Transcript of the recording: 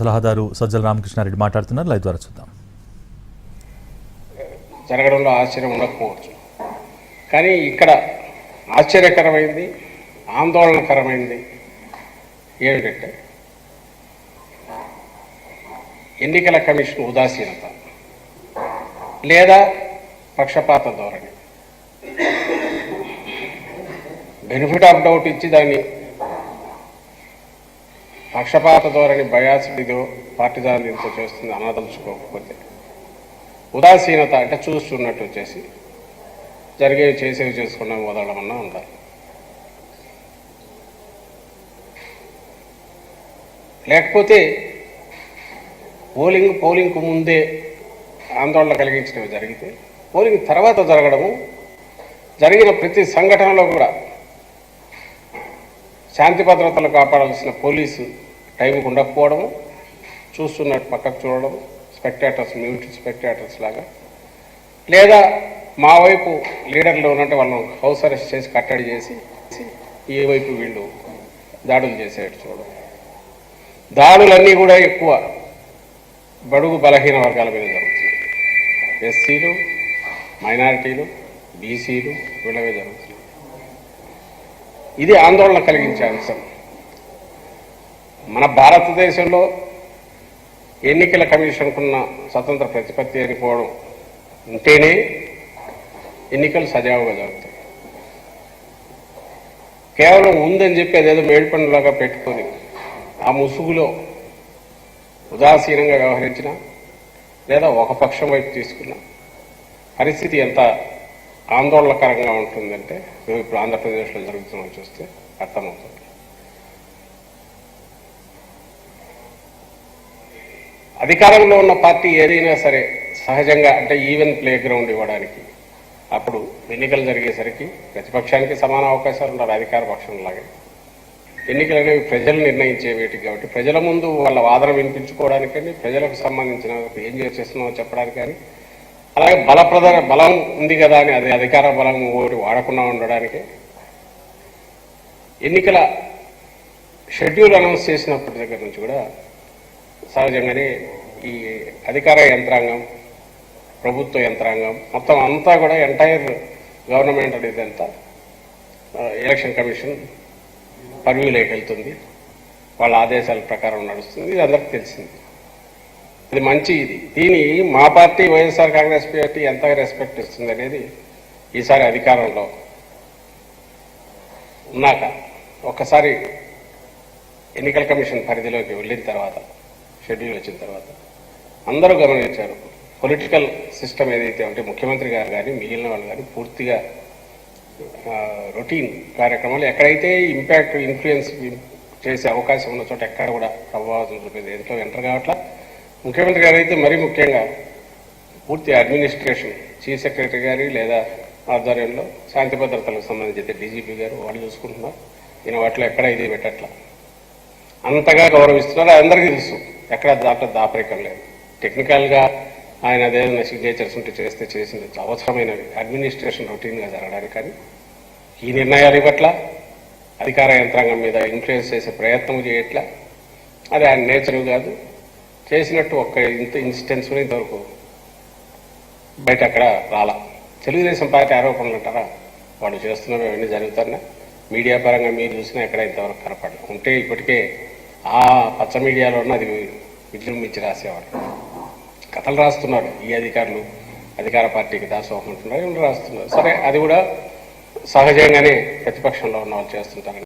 సలహాదారు సజ్జల రామకృష్ణారెడ్డి మాట్లాడుతున్నారు. లైవ్ ద్వారా చూద్దాం. జరగడంలో ఆశ్చర్యం ఉండకపోవచ్చు, కానీ ఇక్కడ ఆశ్చర్యకరమైంది, ఆందోళనకరమైంది ఏమిటంటే ఎన్నికల కమిషన్ ఉదాసీనత లేదా పక్షపాత ధోరణి. బెనిఫిట్ ఆఫ్ డౌట్ ఇచ్చి దాన్ని పక్షపాత ధోరణి బయాసిడిదో పార్టీదారులతో చేస్తుంది అనదలుచుకోకపోతే, ఉదాసీనత అంటే చూస్తున్నట్టు వచ్చేసి జరిగేవి చేసేవి చేసుకున్నాం వదలమన్నా ఉండాలి. లేకపోతే పోలింగ్కు ముందే ఆందోళన కలిగించినవి జరిగితే పోలింగ్ తర్వాత జరగడము, జరిగిన ప్రతి సంఘటనలో కూడా శాంతి భద్రతలు కాపాడాల్సిన పోలీసు టైంకి ఉండకపోవడము, చూస్తున్నట్టు పక్కకు చూడడం, స్పెక్టేటర్స్ మ్యూట్ స్పెక్టేటర్స్ లాగా, లేదా మా వైపు లీడర్లు ఉన్నట్టు వాళ్ళను హౌస్ అరెస్ట్ చేసి కట్టడి చేసి ఈ వైపు వీళ్ళు దాడులు చేసేట్టు చూడడం. దాడులన్నీ కూడా ఎక్కువ బడుగు బలహీన వర్గాల మీద జరుగుతుంది. ఎస్సీలు, మైనారిటీలు, బీసీలు వీళ్ళవే జరుగుతుంది. ఇది ఆందోళన కలిగించే అంశం. మన భారతదేశంలో ఎన్నికల కమిషన్కున్న స్వతంత్ర ప్రతిపత్తి అనుకోవడం ఉంటేనే ఎన్నికలు సజావుగా జరుగుతాయి. కేవలం ఉందని చెప్పి అదేదో మేడిపండులాగా పెట్టుకొని ఆ ముసుగులో ఉదాసీనంగా వ్యవహరించిన లేదా ఒక పక్షం వైపు తీసుకున్న పరిస్థితి ఎంత ఆందోళనకరంగా ఉంటుందంటే మేము ఇప్పుడు ఆంధ్రప్రదేశ్లో జరుగుతుందని చూస్తే అర్థమవుతుంది. అధికారంలో ఉన్న పార్టీ ఏదైనా సరే సహజంగా అంటే ఈవెన్ ప్లే గ్రౌండ్ ఇవ్వడానికి అప్పుడు ఎన్నికలు జరిగేసరికి ప్రతిపక్షానికి సమాన అవకాశాలు ఉండాలి అధికార పక్షంలాగే. ఎన్నికలు అనేవి ప్రజలు నిర్ణయించే వేటికి కాబట్టి ప్రజల ముందు వాళ్ళ వాదన వినిపించుకోవడానికని, ప్రజలకు సంబంధించిన ఏం చేస్తున్నామో చెప్పడానికి కానీ, అలాగే బలం ఉంది కదా అని అది అధికార బలం ఒకటి వాడకుండా ఉండడానికి ఎన్నికల షెడ్యూల్ అనౌన్స్ చేసినప్పటి దగ్గర నుంచి కూడా సహజంగానే ఈ అధికార యంత్రాంగం, ప్రభుత్వ యంత్రాంగం మొత్తం అంతా కూడా ఎంటైర్ గవర్నమెంట్ అనేది అంతా ఎలక్షన్ కమిషన్ పర్వ్యూలోకి వెళ్తుంది, వాళ్ళ ఆదేశాల ప్రకారం నడుస్తుంది. ఇది అందరికీ తెలిసింది. ఇది మంచి దీని మా పార్టీ వైఎస్ఆర్ కాంగ్రెస్ పార్టీ ఎంతగా రెస్పెక్ట్ ఇస్తుంది అనేది ఈసారి అధికారంలో ఉన్నాక ఒక్కసారి ఎన్నికల కమిషన్ పరిధిలోకి వెళ్ళిన తర్వాత, షెడ్యూల్ వచ్చిన తర్వాత అందరూ గమనించారు. పొలిటికల్ సిస్టమ్ ఏదైతే అంటే ముఖ్యమంత్రి గారు కానీ మిగిలిన వాళ్ళు కానీ పూర్తిగా రొటీన్ కార్యక్రమాలు ఎక్కడైతే ఇంపాక్ట్ ఇన్ఫ్లుయెన్స్ చేసే అవకాశం ఉన్న చోట ఎక్కడ కూడా ప్రభావం చూపేది దేంట్లో ఎంటర్ కావట్లా. ముఖ్యమంత్రి గారు అయితే మరీ ముఖ్యంగా పూర్తి అడ్మినిస్ట్రేషన్ చీఫ్ సెక్రటరీ గారి లేదా ఆధ్వర్యంలో శాంతి భద్రతలకు సంబంధించి డీజీపీ గారు వాళ్ళు చూసుకుంటున్నారు. ఈయన వాటిలో ఎక్కడ ఇది పెట్టట్లా, అంతగా గౌరవిస్తున్నారు. అందరికీ తెలుసు, ఎక్కడ దాంట్లో దాపరికం లేదు. టెక్నికల్గా ఆయన అదేదైనా సిగ్నేచర్స్ ఉంటే చేస్తే చేసింది అవసరమైనవి అడ్మినిస్ట్రేషన్ రొటీన్గా జరగడానికి. కానీ ఈ నిర్ణయాలు ఇవ్వట్లా, అధికార యంత్రాంగం మీద ఇన్ఫ్లుయెన్స్ చేసే ప్రయత్నం చేయట్లా. అది ఆయన నేచర్ కాదు. చేసినట్టు ఒక్క ఇన్సిడెన్స్ కూడా ఇంతవరకు బయట అక్కడ రాలా. తెలుగుదేశం పార్టీ ఆరోపణలు అంటారా, వాళ్ళు చేస్తున్నవి అవన్నీ జరుగుతున్నాయి. మీడియా పరంగా మీరు చూసినా ఎక్కడ ఇంతవరకు కనపడలేదు. ఉంటే ఇప్పటికే ఆ పచ్చ మీడియాలోనే అది విజృంభించి రాసేవాడు. కథలు రాస్తున్నారు ఈ అధికారులు, అధికార పార్టీకి దాసోహం ఉంటున్నారు, రాస్తున్నారు. సరే, అది కూడా సహజంగానే ప్రతిపక్షంలో ఉన్న వాళ్ళు చేస్తుంటారు.